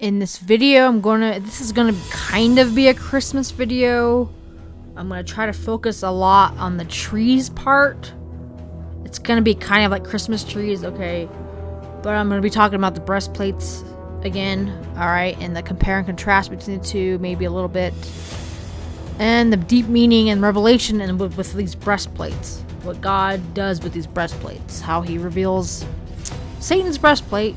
in this video, this is gonna kind of be a Christmas video. I'm gonna try to focus a lot on the trees part. It's gonna be kind of like Christmas trees, okay? But I'm gonna be talking about the breastplates again, alright? And the compare and contrast between the two, maybe a little bit. And the deep meaning and revelation and with these breastplates. What God does with these breastplates. How he reveals Satan's breastplate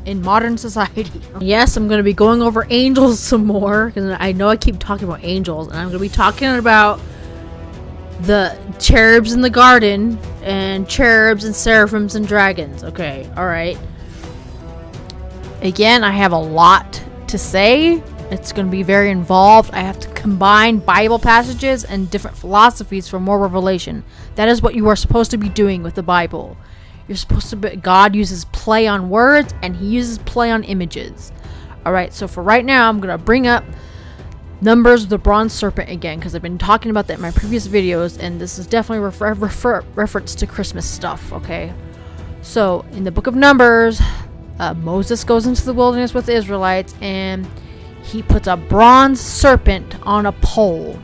in modern society. Yes, I'm going to be going over angels some more, because I know I keep talking about angels, and I'm going to be talking about the cherubs in the garden, and cherubs and seraphims and dragons. Okay, alright. Again, I have a lot to say. It's going to be very involved. I have to combine Bible passages and different philosophies for more revelation. That is what you are supposed to be doing with the Bible. You're supposed to be, God uses play on words, and he uses play on images. Alright, so for right now, I'm going to bring up Numbers of the bronze serpent again, because I've been talking about that in my previous videos, and this is definitely reference to Christmas stuff, okay? So, in the book of Numbers, Moses goes into the wilderness with the Israelites, and he puts a bronze serpent on a pole.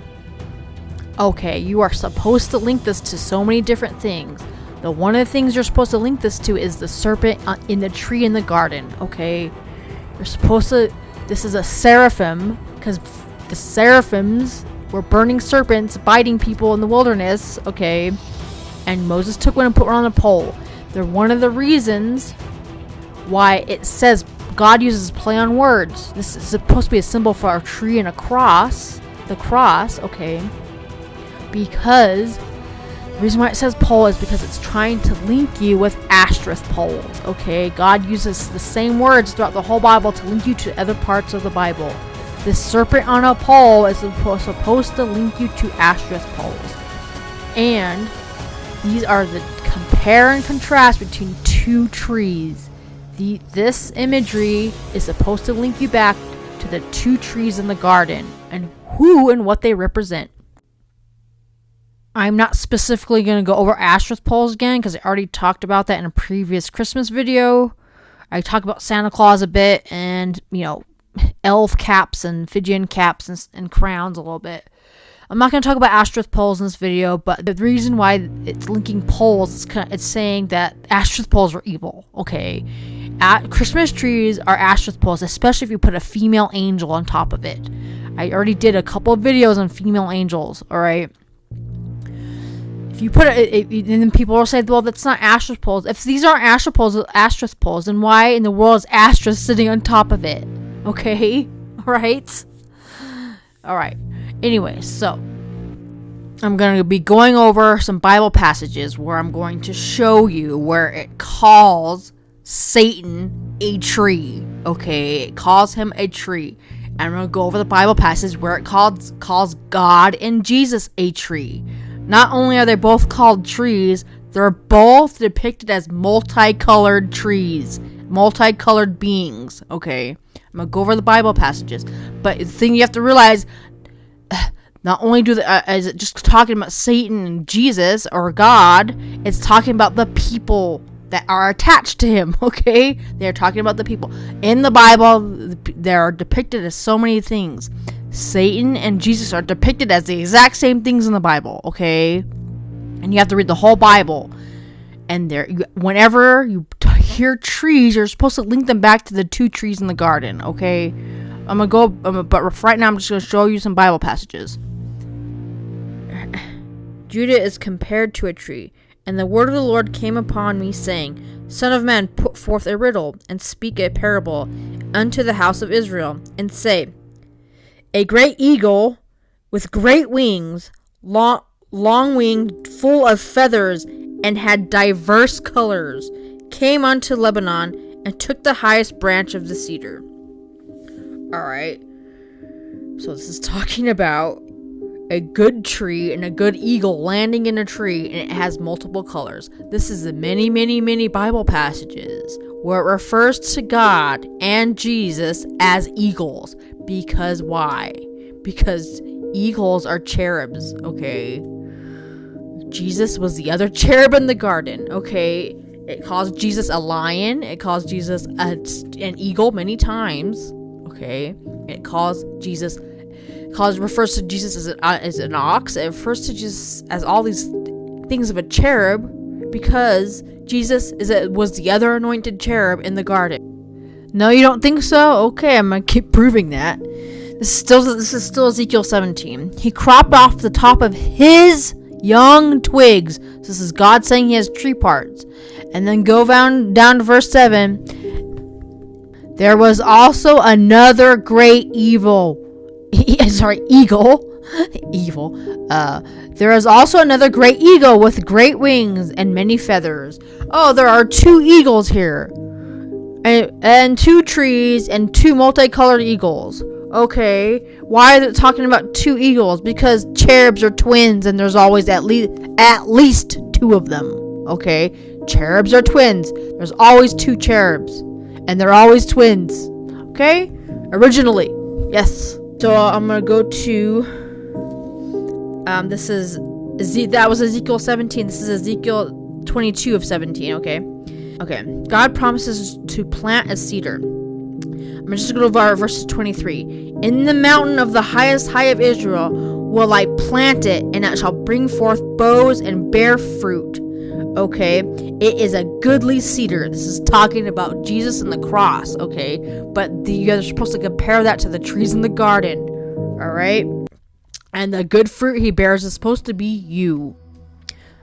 Okay, you are supposed to link this to so many different things. One of the things you're supposed to link this to is the serpent in the tree in the garden, okay? You're supposed to... This is a seraphim, because the seraphims were burning serpents, biting people in the wilderness, okay? And Moses took one and put one on a pole. They're one of the reasons why it says God uses play on words. This is supposed to be a symbol for a tree and a cross. The cross, okay? Because... the reason why it says pole is because it's trying to link you with asterisk poles, okay? God uses the same words throughout the whole Bible to link you to other parts of the Bible. This serpent on a pole is supposed to link you to asterisk poles. And these are the compare and contrast between two trees. This imagery is supposed to link you back to the two trees in the garden and who and what they represent. I'm not specifically going to go over asterisk poles again, because I already talked about that in a previous Christmas video. I talked about Santa Claus a bit, and, elf caps and Fijian caps and crowns a little bit. I'm not going to talk about asterisk poles in this video, but the reason why it's linking poles, it's saying that asterisk poles are evil, okay? Christmas trees are asterisk poles, especially if you put a female angel on top of it. I already did a couple of videos on female angels, alright? If you put it, and then people will say, well, that's not asterisk poles. If these aren't asterisk poles, then why in the world is asterisk sitting on top of it? Okay? Alright? Alright. Anyway, so I'm going to be going over some Bible passages where I'm going to show you where it calls Satan a tree. Okay? It calls him a tree. And I'm going to go over the Bible passage where it calls God and Jesus a tree. Not only are they both called trees, they're both depicted as multicolored trees. Multicolored beings, okay? I'm going to go over the Bible passages. But the thing you have to realize, not only is it just talking about Satan and Jesus or God, it's talking about the people that are attached to him, okay? They're talking about the people. In the Bible, they're depicted as so many things. Satan and Jesus are depicted as the exact same things in the Bible, okay? And you have to read the whole Bible. And whenever you hear trees, you're supposed to link them back to the two trees in the garden, okay? But right now I'm just going to show you some Bible passages. Judah is compared to a tree. And the word of the Lord came upon me, saying, Son of man, put forth a riddle, and speak a parable unto the house of Israel, and say, A great eagle with great wings, long-winged, full of feathers, and had diverse colors, came unto Lebanon, and took the highest branch of the cedar. Alright. So this is talking about a good tree and a good eagle landing in a tree, and it has multiple colors. This is the many, many, many Bible passages where it refers to God and Jesus as eagles. Because why? Because eagles are cherubs, okay? Jesus was the other cherub in the garden, okay? It calls Jesus a lion. It calls Jesus an eagle many times, Okay, it refers to Jesus as an ox. It refers to Jesus as all these things of a cherub, because Jesus was the other anointed cherub in the garden. No, you don't think so? Okay, I'm gonna keep proving that. This is still Ezekiel 17. He cropped off the top of his young twigs. So this is God saying he has tree parts. And then go down to verse 7. There was also another great eagle. Evil. There is also another great eagle with great wings and many feathers. Oh, there are 2 eagles here. And 2 trees and 2 multicolored eagles. Okay, why is it talking about 2 eagles? Because cherubs are twins, and there's always at least 2 of them. Okay, cherubs are twins. There's always 2 cherubs, and they're always twins. Okay, originally, yes. So I'm gonna go to. That was Ezekiel 17. This is Ezekiel 22 of 17. Okay. God promises to plant a cedar. I'm just going to go to verses 23. In the mountain of the highest high of Israel will I plant it, and it shall bring forth boughs and bear fruit. Okay, it is a goodly cedar. This is talking about Jesus and the cross. Okay, but you're supposed to compare that to the trees in the garden. All right, and the good fruit he bears is supposed to be you.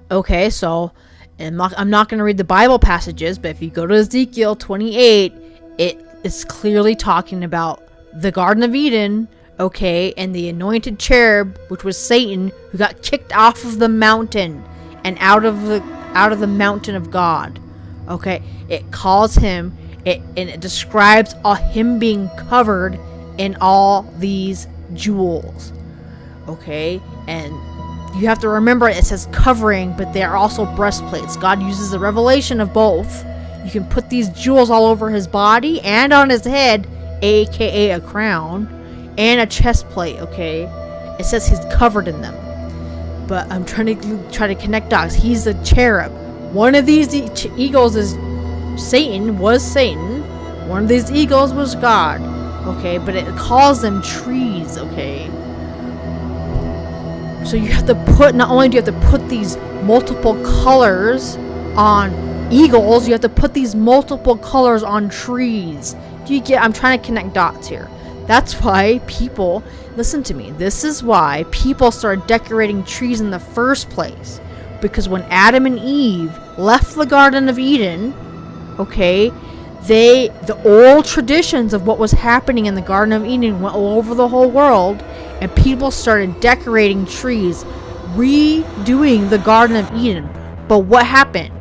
Okay, so I'm not going to read the Bible passages, but if you go to Ezekiel 28, it is clearly talking about the Garden of Eden, okay, and the anointed cherub, which was Satan, who got kicked off of the mountain and out of the mountain of God. Okay, it calls him, and it describes him being covered in all these jewels. Okay, and you have to remember it says covering, but they are also breastplates. God uses the revelation of both. You can put these jewels all over his body and on his head, aka a crown, and a chest plate, okay? It says he's covered in them. But I'm trying to connect dots. He's a cherub. One of these eagles is Satan. One of these eagles was God, okay? But it calls them trees, okay? So you have to not only do you have to put these multiple colors on eagles, you have to put these multiple colors on trees. I'm trying to connect dots here. That's why people, listen to me, this is why people started decorating trees in the first place. Because when Adam and Eve left the Garden of Eden, okay, the old traditions of what was happening in the Garden of Eden went all over the whole world, and people started decorating trees, redoing the Garden of Eden. But what happened?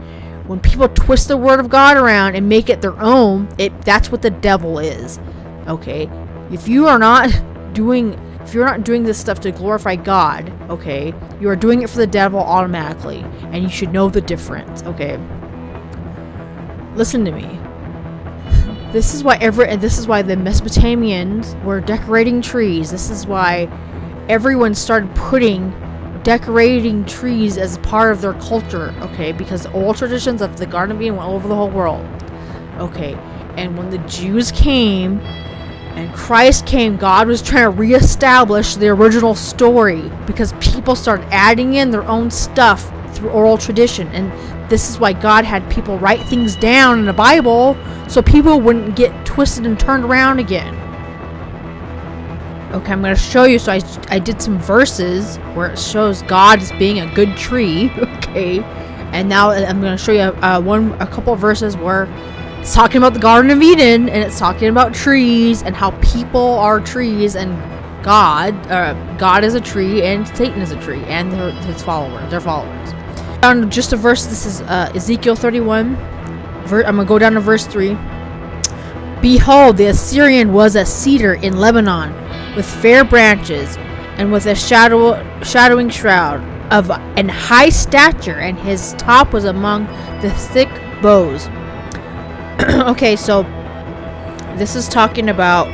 When people twist the word of God around and make it their own, that's what the devil is. Okay? If you're not doing this stuff to glorify God, okay, you are doing it for the devil automatically, and you should know the difference, okay? Listen to me. This is why the Mesopotamians were decorating trees. This is why everyone started decorating trees as part of their culture, okay? Because the old traditions of the Garden of Eden went all over the whole world, okay? And when the Jews came and Christ came, God was trying to reestablish the original story, because people started adding in their own stuff through oral tradition. And this is why God had people write things down in the Bible so people wouldn't get twisted and turned around again. Okay, I'm going to show you. So I did some verses where it shows God as being a good tree, okay? And now I'm going to show you a couple of verses where it's talking about the Garden of Eden, and it's talking about trees and how people are trees, and God is a tree, and Satan is a tree, and their followers. Down just a verse. This is Ezekiel 31. I'm going to go down to verse 3. Behold, the Assyrian was a cedar in Lebanon, with fair branches, and with a shadowing shroud of an high stature, and his top was among the thick boughs. Okay, so this is talking about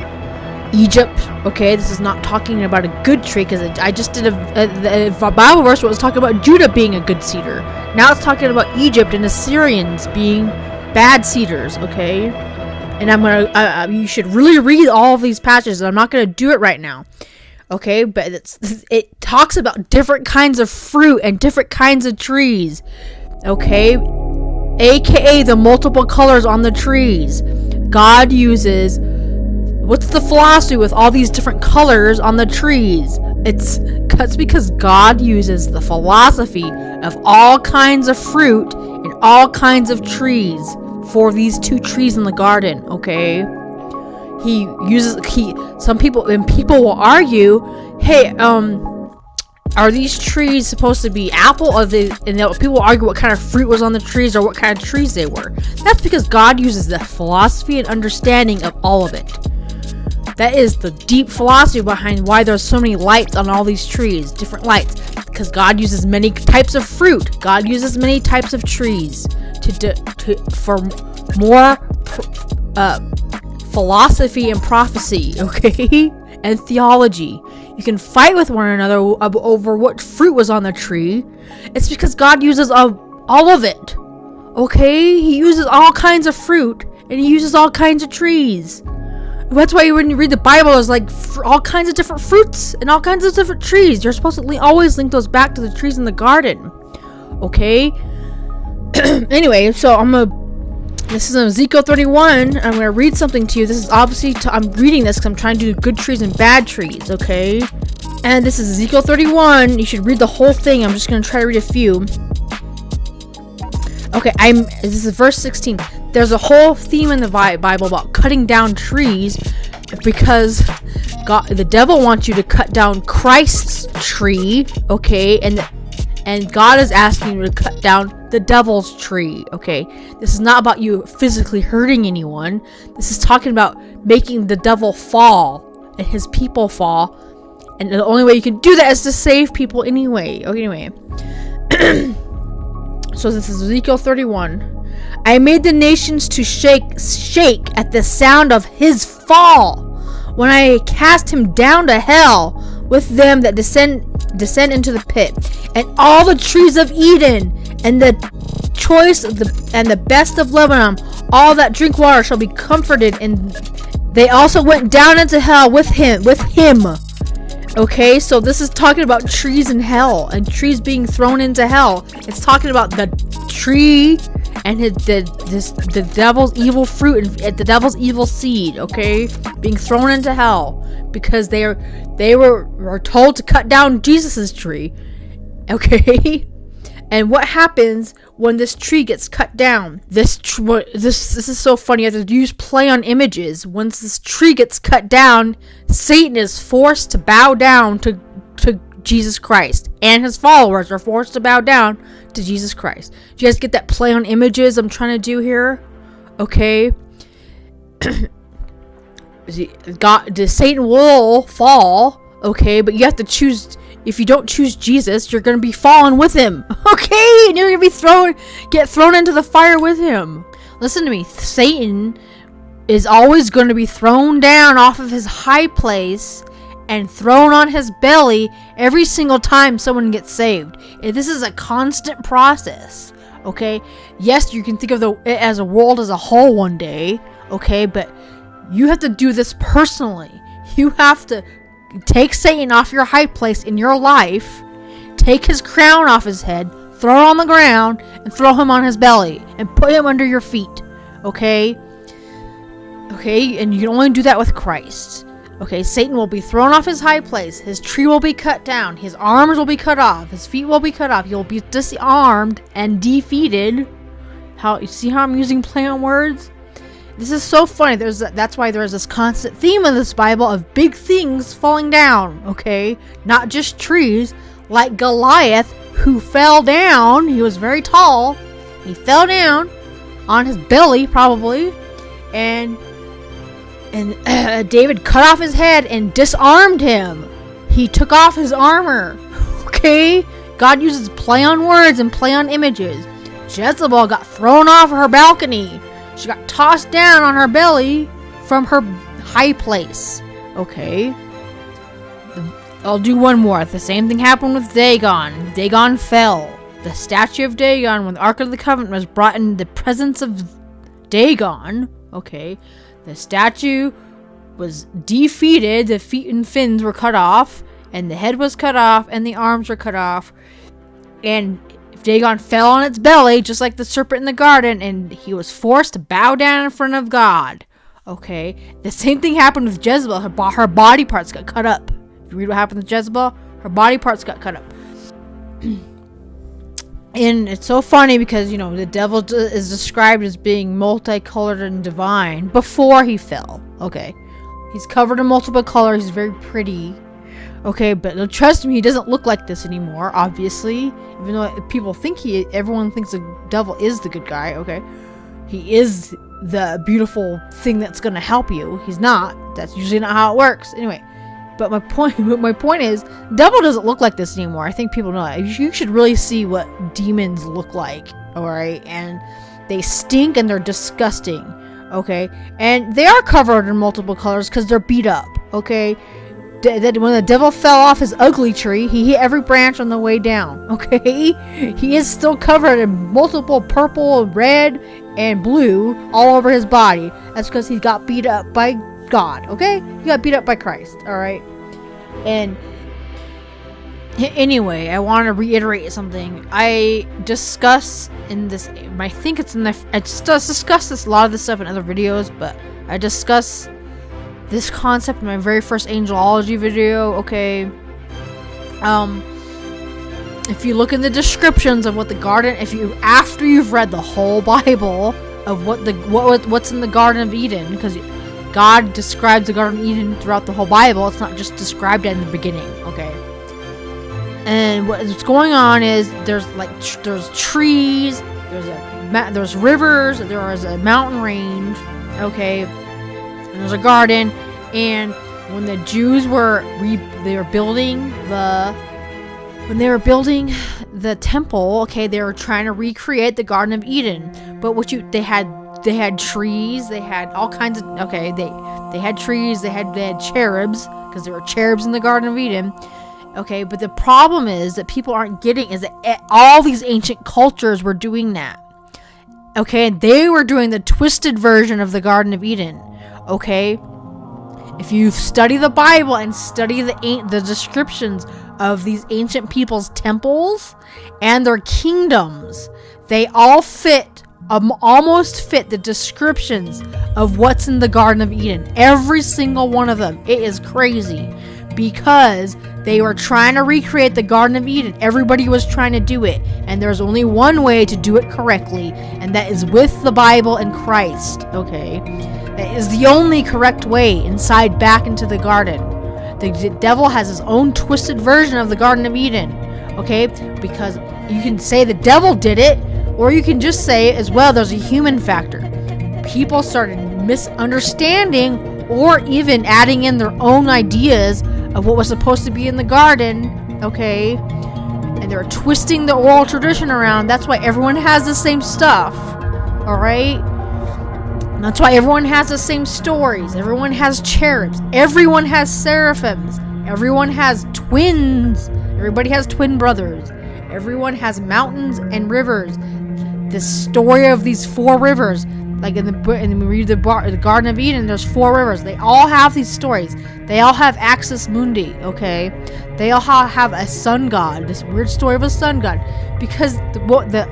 Egypt. Okay, this is not talking about a good tree, because I just did a Bible verse where it was talking about Judah being a good cedar. Now it's talking about Egypt and Assyrians being bad cedars. Okay, And I'm gonna, you should really read all of these passages. I'm not gonna do it right now. Okay, but it talks about different kinds of fruit and different kinds of trees. Okay, aka the multiple colors on the trees. God uses, what's the philosophy with all these different colors on the trees? It's because God uses the philosophy of all kinds of fruit and all kinds of trees for these two trees in the garden. Okay, some people will argue, hey, are these trees supposed to be apple? People argue what kind of fruit was on the trees or what kind of trees they were. That's because God uses the philosophy and understanding of all of it. That is the deep philosophy behind why there's so many lights on all these trees, different lights. Because God uses many types of fruit. God uses many types of trees for more philosophy and prophecy, okay? And theology. You can fight with one another over what fruit was on the tree. It's because God uses all of it. Okay? He uses all kinds of fruit and he uses all kinds of trees. That's why when you read the Bible, there's like all kinds of different fruits and all kinds of different trees. You're supposed to always link those back to the trees in the garden. Okay? Anyway, so this is Ezekiel 31. I'm going to read something to you. This is obviously, I'm reading this because I'm trying to do good trees and bad trees, okay? And this is Ezekiel 31. You should read the whole thing. I'm just going to try to read a few. Okay, this is verse 16. There's a whole theme in the Bible about cutting down trees because the devil wants you to cut down Christ's tree, okay? And God is asking you to cut down the devil's tree, okay? This is not about you physically hurting anyone. This is talking about making the devil fall and his people fall. And the only way you can do that is to save people anyway. Okay, anyway. So this is Ezekiel 31. I made the nations to shake at the sound of his fall, when I cast him down to hell with them that descend into the pit, and all the trees of Eden, and the choice and the best of Lebanon, all that drink water shall be comforted, and they also went down into hell with him. Okay, so this is talking about trees in hell and trees being thrown into hell. It's talking about the tree and the devil's evil fruit and the devil's evil seed, okay, being thrown into hell because they were told to cut down Jesus's tree, okay. And what happens when this tree gets cut down? This is so funny. You have to use play on images. Once this tree gets cut down, Satan is forced to bow down to Jesus Christ, and his followers are forced to bow down to Jesus Christ. Do you guys get that play on images I'm trying to do here? Okay. Satan will fall, okay, but you have to choose. If you don't choose Jesus, you're going to be falling with him. Okay? And you're going to get thrown into the fire with him. Listen to me. Satan is always going to be thrown down off of his high place and thrown on his belly every single time someone gets saved. And this is a constant process. Okay? Yes, you can think of it as a world as a whole one day. Okay? But you have to do this personally. You have to take Satan off your high place in your life, take his crown off his head, throw it on the ground, and throw him on his belly, and put him under your feet, okay? Okay, and you can only do that with Christ. Okay, Satan will be thrown off his high place, his tree will be cut down, his arms will be cut off, his feet will be cut off, he'll be disarmed and defeated. You see how I'm using play on words? This is so funny. That's why there's this constant theme in this Bible of big things falling down, okay? Not just trees, like Goliath, who fell down. He was very tall. He fell down on his belly, probably, and David cut off his head and disarmed him. He took off his armor, okay? God uses play on words and play on images. Jezebel got thrown off her balcony. She got tossed down on her belly from her high place. Okay. I'll do one more. The same thing happened with Dagon. Dagon fell. The statue of Dagon, when the Ark of the Covenant was brought in the presence of Dagon, okay, The statue was defeated. The feet and fins were cut off, and the head was cut off, and the arms were cut off. And Dagon fell on its belly, just like the serpent in the garden, and he was forced to bow down in front of God. Okay, the same thing happened with Jezebel. Her body parts got cut up. If you read what happened with Jezebel, her body parts got cut up. And it's so funny because, the devil is described as being multicolored and divine before he fell. Okay, he's covered in multiple colors. He's very pretty. Okay, but trust me, he doesn't look like this anymore, obviously. Even though everyone thinks the devil is the good guy, okay? He is the beautiful thing that's going to help you. He's not. That's usually not how it works. Anyway, but my point is, the devil doesn't look like this anymore. I think people know that. You should really see what demons look like, alright? And they stink and they're disgusting, okay? And they are covered in multiple colors because they're beat up, okay? That when the devil fell off his ugly tree, he hit every branch on the way down, okay? He is still covered in multiple purple, red, and blue all over his body. That's because he got beat up by God, okay? He got beat up by Christ, alright? And anyway, I want to reiterate something. I discuss in this, I think it's in the, I discuss this, a lot of this stuff in other videos, but I discuss this concept in my very first Angelology video, okay? If you look in the descriptions of what the garden, after you've read the whole Bible of what's in the Garden of Eden, because God describes the Garden of Eden throughout the whole Bible, it's not just described in the beginning, okay? And what's going on is there's trees, there's rivers, there is a mountain range, okay? And there's a garden, and when the Jews were building the temple, okay, they were trying to recreate the Garden of Eden. But they had trees, they had all kinds of, okay, they had trees, they had cherubs, because there were cherubs in the Garden of Eden. Okay, but the problem is that people aren't getting is that all these ancient cultures were doing that. Okay, and they were doing the twisted version of the Garden of Eden. Okay, if you study the Bible and study the descriptions of these ancient people's temples and their kingdoms, they all almost fit the descriptions of what's in the Garden of Eden. Every single one of them. It is crazy because they were trying to recreate the Garden of Eden. Everybody was trying to do it, and there's only one way to do it correctly, and that is with the Bible and Christ. Okay, that is the only correct way inside back into the garden. The devil has his own twisted version of the Garden of Eden. Okay, because you can say the devil did it, or you can just say as well there's a human factor. People started misunderstanding or even adding in their own ideas of what was supposed to be in the garden, okay? And they're twisting the oral tradition around. That's why everyone has the same stuff, alright? That's why everyone has the same stories. Everyone has cherubs. Everyone has seraphims. Everyone has twins. Everybody has twin brothers. Everyone has mountains and rivers. The story of these 4 rivers, like in we read the Garden of Eden, there's 4 rivers. They all have these stories. They all have Axis Mundi, okay? They all have a sun god, this weird story of a sun god. Because the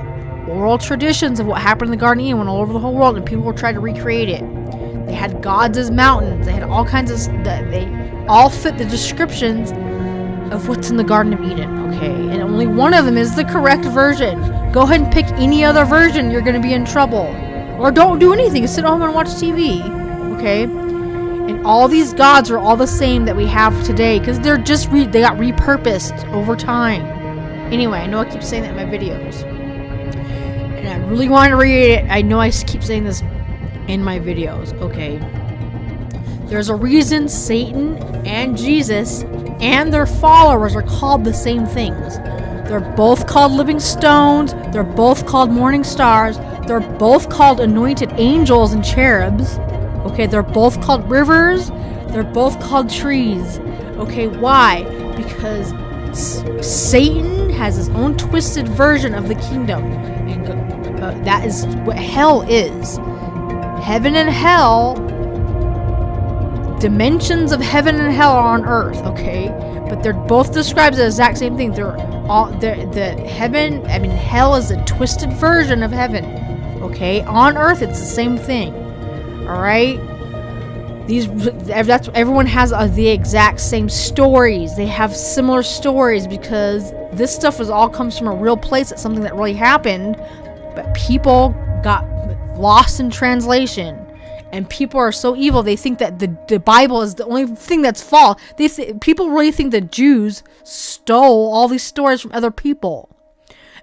oral traditions of what happened in the Garden of Eden went all over the whole world, and people were trying to recreate it. They had gods as mountains. They had all kinds of... They all fit the descriptions of what's in the Garden of Eden, okay? And only one of them is the correct version. Go ahead and pick any other version, you're going to be in trouble. Or don't do anything. Sit home and watch TV. Okay? And all these gods are all the same that we have today. Because they're just they got repurposed over time. Anyway, I know I keep saying that in my videos. And I really want to read it. I know I keep saying this in my videos. Okay? There's a reason Satan and Jesus and their followers are called the same things. They're both called living stones. They're both called morning stars. They're both called anointed angels and cherubs. Okay, they're both called rivers. They're both called trees. Okay, why? Because Satan has his own twisted version of the kingdom. And that is what hell is. Heaven and hell dimensions of heaven and hell are on earth, okay? But they're both described as the exact same thing. Hell is a twisted version of heaven, okay? On earth, it's the same thing, all right? Everyone has the exact same stories. They have similar stories because this stuff all comes from a real place. It's something that really happened, but people got lost in translation. And people are so evil, they think that the Bible is the only thing that's false. People really think that Jews stole all these stories from other people.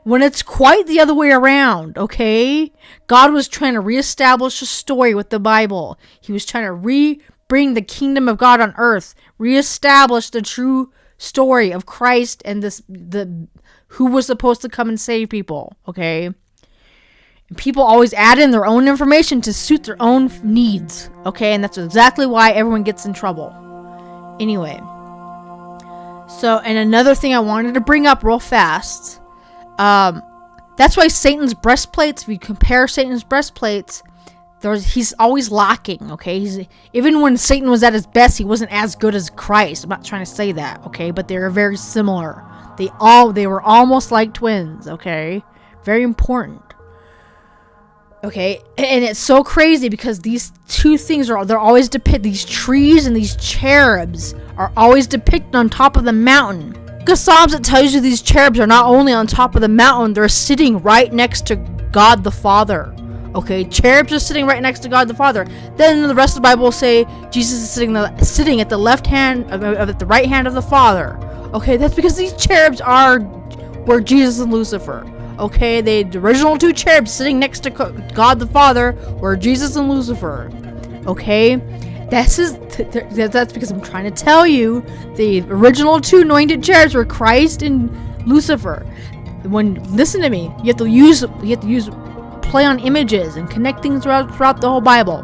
When it's quite the other way around, okay? God was trying to reestablish a story with the Bible. He was trying to bring the kingdom of God on earth. Reestablish the true story of Christ and who was supposed to come and save people, okay? People always add in their own information to suit their own needs, okay? And that's exactly why everyone gets in trouble. Anyway. So, and another thing I wanted to bring up real fast. That's why Satan's breastplates, if you compare Satan's breastplates, he's always lacking, okay? Even when Satan was at his best, he wasn't as good as Christ. I'm not trying to say that, okay? But they were very similar. They were almost like twins, okay? Very important. Okay, and it's so crazy because these two things they're always depicted. These trees and these cherubs are always depicted on top of the mountain. Because Psalms, it tells you these cherubs are not only on top of the mountain, they're sitting right next to God the Father. Okay, cherubs are sitting right next to God the Father. Then the rest of the Bible will say Jesus is sitting at the left hand at the right hand of the Father. Okay, that's because these cherubs were Jesus and Lucifer. Okay, the original two cherubs sitting next to God the Father were Jesus and Lucifer. Okay, that's because I'm trying to tell you the original two anointed cherubs were Christ and Lucifer. Listen to me, you have to use play on images and connect things throughout the whole Bible.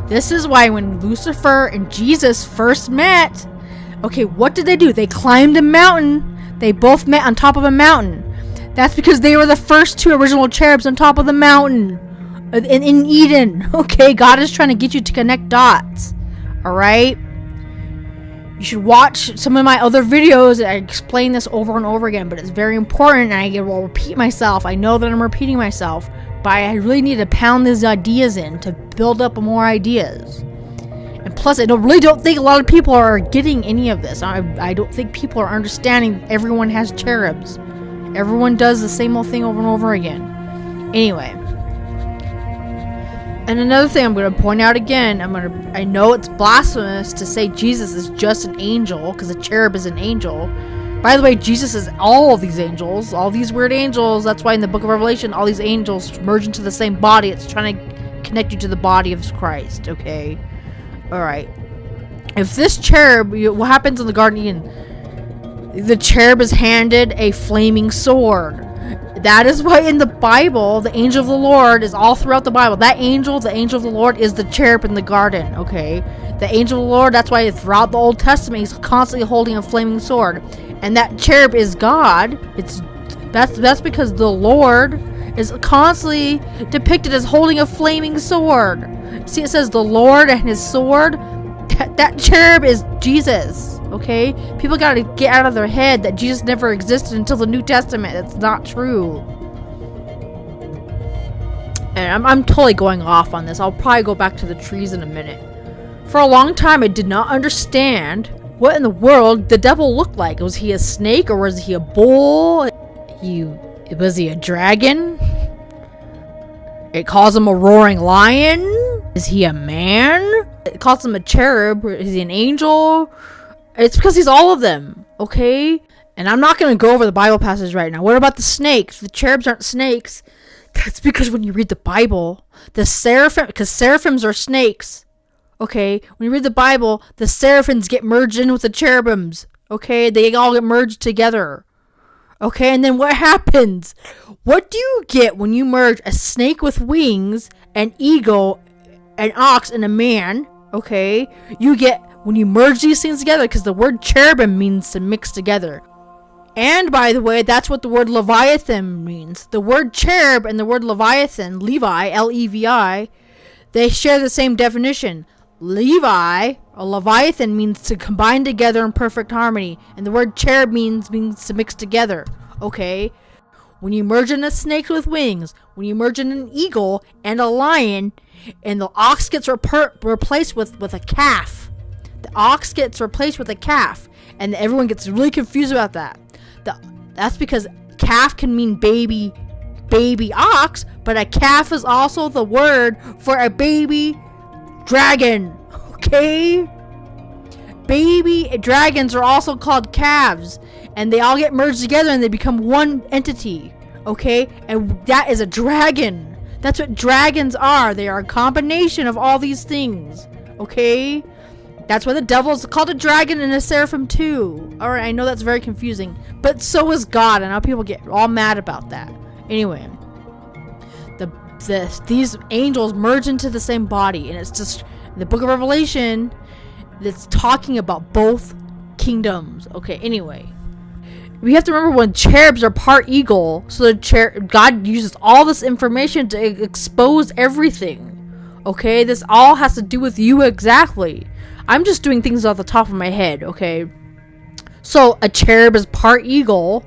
This is why when Lucifer and Jesus first met, okay, what did they do? They climbed a mountain. They both met on top of a mountain. That's because they were the first two original cherubs on top of the mountain in Eden. Okay, God is trying to get you to connect dots. Alright? You should watch some of my other videos. I explain this over and over again, but it's very important, and I will repeat myself. I know that I'm repeating myself, but I really need to pound these ideas in to build up more ideas. And plus, I really don't think a lot of people are getting any of this. I don't think people are understanding everyone has cherubs. Everyone does the same old thing over and over again. Anyway. And another thing I'm going to point out again, I know it's blasphemous to say Jesus is just an angel, because a cherub is an angel. By the way, Jesus is all of these angels, all these weird angels. That's why in the book of Revelation, all these angels merge into the same body. It's trying to connect you to the body of Christ, okay? Alright. If this cherub, what happens in the Garden of Eden? The cherub is handed a flaming sword. That is why in the Bible, the angel of the Lord is all throughout the Bible. That angel, the angel of the Lord, is the cherub in the garden, okay? The angel of the Lord, that's why throughout the Old Testament, he's constantly holding a flaming sword. And that cherub is God. That's because the Lord is constantly depicted as holding a flaming sword. See, it says the Lord and his sword. That cherub is Jesus. Okay? People gotta get out of their head that Jesus never existed until the New Testament. That's not true. And I'm totally going off on this. I'll probably go back to the trees in a minute. For a long time, I did not understand what in the world the devil looked like. Was he a snake or was he a bull? Was he a dragon? It calls him a roaring lion. Is he a man? It calls him a cherub. Is he an angel? It's because he's all of them, okay? And I'm not going to go over the Bible passage right now. What about the snakes? The cherubs aren't snakes. That's because when you read the Bible, because seraphims are snakes, okay? When you read the Bible, the seraphims get merged in with the cherubims, okay? They all get merged together, okay? And then what happens? What do you get when you merge a snake with wings, an eagle, an ox, and a man, okay? You get... When you merge these things together, because the word cherubim means to mix together. And by the way, that's what the word Leviathan means. The word cherub and the word Leviathan, Levi, L-E-V-I, they share the same definition. Levi, a Leviathan, means to combine together in perfect harmony, and the word cherub means to mix together. Okay? When you merge in a snake with wings, when you merge in an eagle and a lion, and the ox gets replaced with a calf. The ox gets replaced with a calf, and everyone gets really confused about that. That's because calf can mean baby ox, but a calf is also the word for a baby dragon. Okay? Baby dragons are also called calves, and they all get merged together and they become one entity. Okay? And that is a dragon. That's what dragons are. They are a combination of all these things. Okay? That's why the devil is called a dragon and a seraphim too. Alright, I know that's very confusing, but so is God. I know people get all mad about that. Anyway, these angels merge into the same body, and it's just the book of Revelation that's talking about both kingdoms. Okay, anyway, we have to remember when cherubs are part eagle, so God uses all this information to expose everything. Okay, this all has to do with you exactly. I'm just doing things off the top of my head. Okay, so a cherub is part eagle,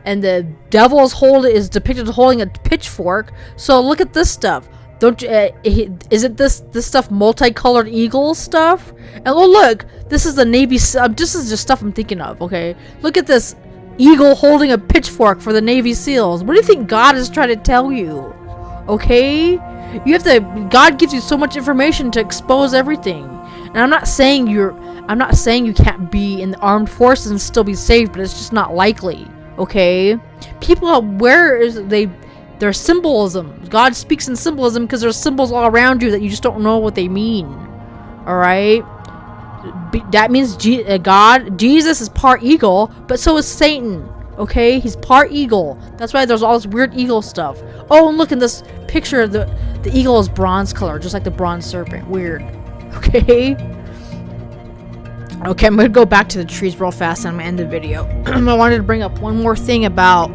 and the devil is depicted holding a pitchfork. So look at this stuff. Don't you? Isn't this stuff multicolored eagle stuff? And oh look, this is the Navy. This is just stuff I'm thinking of. Okay, look at this eagle holding a pitchfork for the Navy SEALs. What do you think God is trying to tell you? Okay, you have to. God gives you so much information to expose everything. And I'm not saying you can't be in the armed forces and still be safe, but it's just not likely. Okay, people there's symbolism. God speaks in symbolism because there's symbols all around you that you just don't know what they mean. All right, that means Jesus is part eagle, but so is Satan. Okay, he's part eagle. That's why there's all this weird eagle stuff. Oh, and look in this picture, the eagle is bronze color, just like the bronze serpent. Weird. Okay, I'm gonna go back to the trees real fast and I'm gonna end the video. I wanted to bring up one more thing about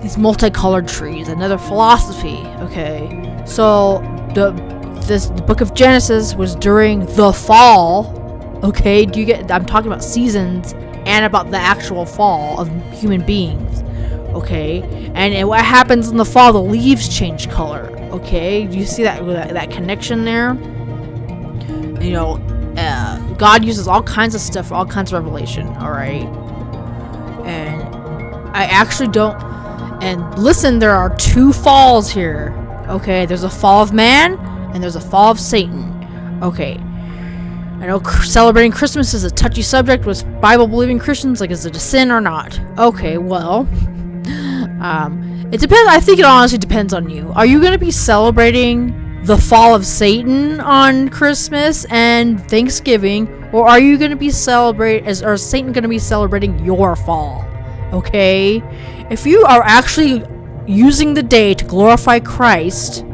these multicolored trees, another philosophy. Okay, so the book of Genesis was during the fall. Okay, I'm talking about seasons and about the actual fall of human beings. Okay, and what happens in the fall? The leaves change color. Okay, do you see that connection there? You know, God uses all kinds of stuff for all kinds of revelation. All right, and I actually don't. And listen, there are two falls here. Okay, there's a fall of man and there's a fall of Satan. Okay, I know celebrating Christmas is a touchy subject with Bible-believing Christians. Like, is it a sin or not? Okay, well, it depends. I think it honestly depends on you. Are you going to be celebrating the fall of Satan on Christmas and Thanksgiving, or are you going to be is Satan going to be celebrating your fall? Okay, if you are actually using the day to glorify Christ,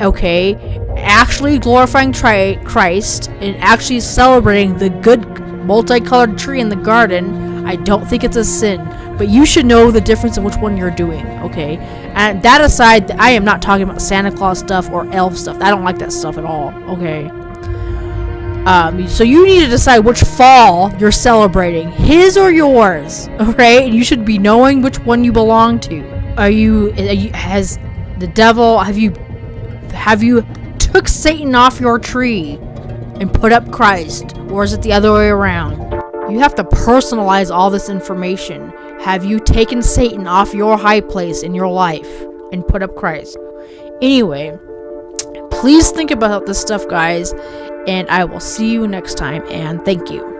okay, actually glorifying Christ and actually celebrating the good multicolored tree in the garden, I don't think it's a sin. But you should know the difference of which one you're doing, okay? And that aside, I am not talking about Santa Claus stuff or elf stuff. I don't like that stuff at all, okay? So you need to decide which fall you're celebrating, his or yours, alright? And you should be knowing which one you belong to. Has the devil, have you took Satan off your tree and put up Christ? Or is it the other way around? You have to personalize all this information. Have you taken Satan off your high place in your life and put up Christ? Anyway, please think about this stuff, guys, and I will see you next time, and thank you.